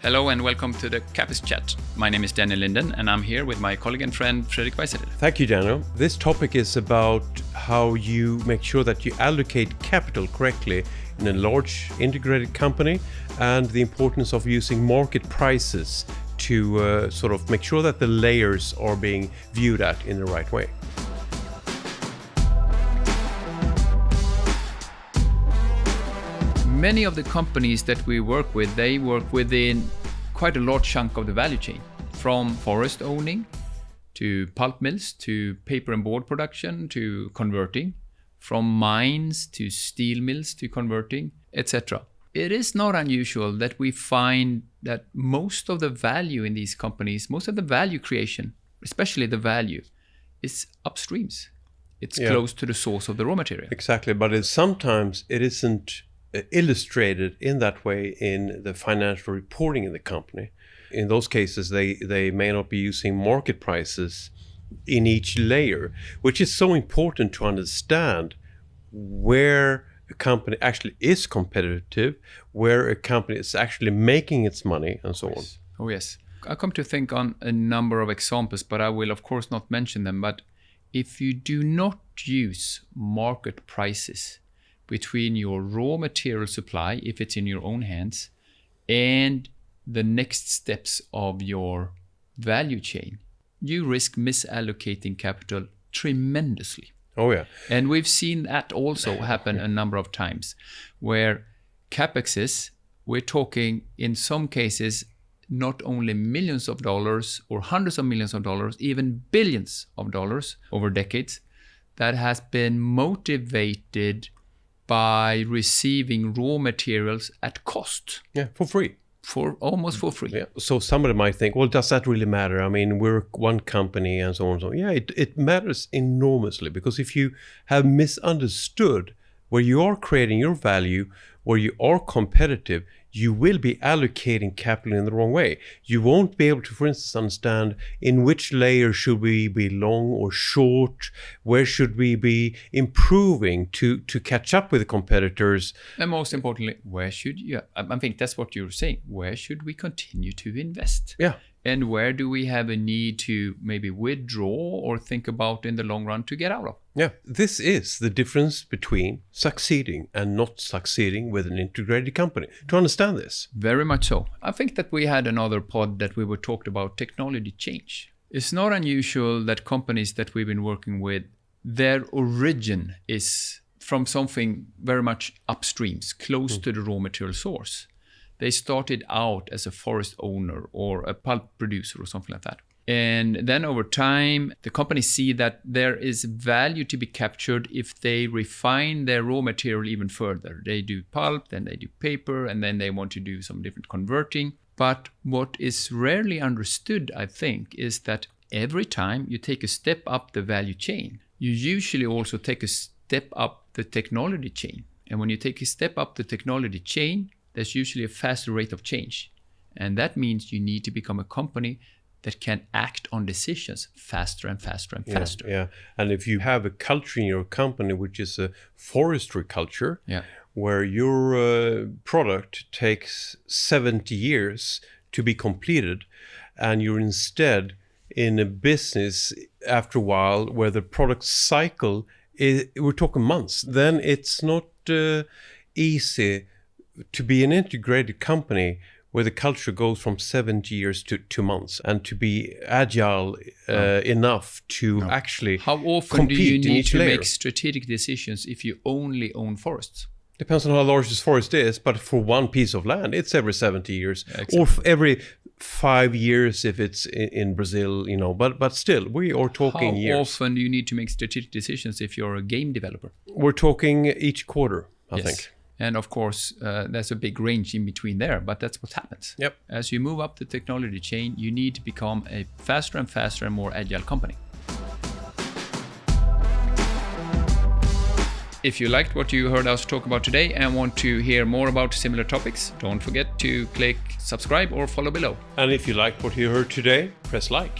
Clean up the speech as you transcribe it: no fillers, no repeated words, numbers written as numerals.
Hello and welcome to the CapEx Chat. My name is Daniel Lindén and I'm here with my colleague and friend Fredrik Weissenrieder. Thank you, Daniel. This topic is about how you make sure that you allocate capital correctly in a large integrated company and the importance of using market prices to sort of make sure that the layers are being viewed at in the right way. Many of the companies that we work with, they work within quite a large chunk of the value chain, from forest owning to pulp mills to paper and board production to converting, from mines to steel mills to converting, etc. It is not unusual that we find that most of the value in these companies, most of the value creation, especially the value, is upstreams. It's close to the source of the raw material. Exactly, but sometimes it isn't illustrated in that way in the financial reporting in the company. In those cases, they may not be using market prices in each layer, which is so important to understand where a company actually is competitive, where a company is actually making its money, and so on. Oh yes. I come to think on a number of examples, but I will of course not mention them. But if you do not use market prices between your raw material supply, if it's in your own hands, and the next steps of your value chain, you risk misallocating capital tremendously. Oh yeah. And we've seen that also happen a number of times, where CapExes, we're talking in some cases not only millions of dollars or hundreds of millions of dollars, even billions of dollars over decades, that has been motivated by receiving raw materials at cost. Yeah, for free. Almost for free. Yeah. So somebody might think, well, does that really matter? I mean, we're one company and so on and so on. Yeah, it matters enormously, because if you have misunderstood where you are creating your value, where you are competitive, you will be allocating capital in the wrong way. You won't be able to, for instance, understand in which layer should we be long or short, where should we be improving to catch up with the competitors. And most importantly, where should you, I think that's what you're saying, where should we continue to invest? Yeah. And where do we have a need to maybe withdraw or think about in the long run to get out of? Yeah, this is the difference between succeeding and not succeeding with an integrated company. To understand this. Very much so. I think that we had another pod that we were talking about technology change. It's not unusual that companies that we've been working with, their origin is from something very much upstreams, close to the raw material source. They started out as a forest owner or a pulp producer or something like that. And then over time, the companies see that there is value to be captured if they refine their raw material even further. They do pulp, then they do paper, and then they want to do some different converting. But what is rarely understood, I think, is that every time you take a step up the value chain, you usually also take a step up the technology chain. And when you take a step up the technology chain, there's usually a faster rate of change. And that means you need to become a company that can act on decisions faster and faster and faster. Yeah. And if you have a culture in your company, which is a forestry culture, where your product takes 70 years to be completed, and you're instead in a business after a while where the product cycle is, we're talking months, then it's not easy to be an integrated company where the culture goes from 70 years to 2 months, and to be agile enough to actually How often do you need to make strategic decisions if you only own forests? Depends on how large this forest is, but for one piece of land, it's every 70 years, exactly. Or every 5 years if it's in Brazil, but still, we are talking years. How often do you need to make strategic decisions if you're a game developer? We're talking each quarter, I think. And of course, there's a big range in between there, but that's what happens. Yep. As you move up the technology chain, you need to become a faster and faster and more agile company. If you liked what you heard us talk about today and want to hear more about similar topics, don't forget to click subscribe or follow below. And if you liked what you heard today, press like.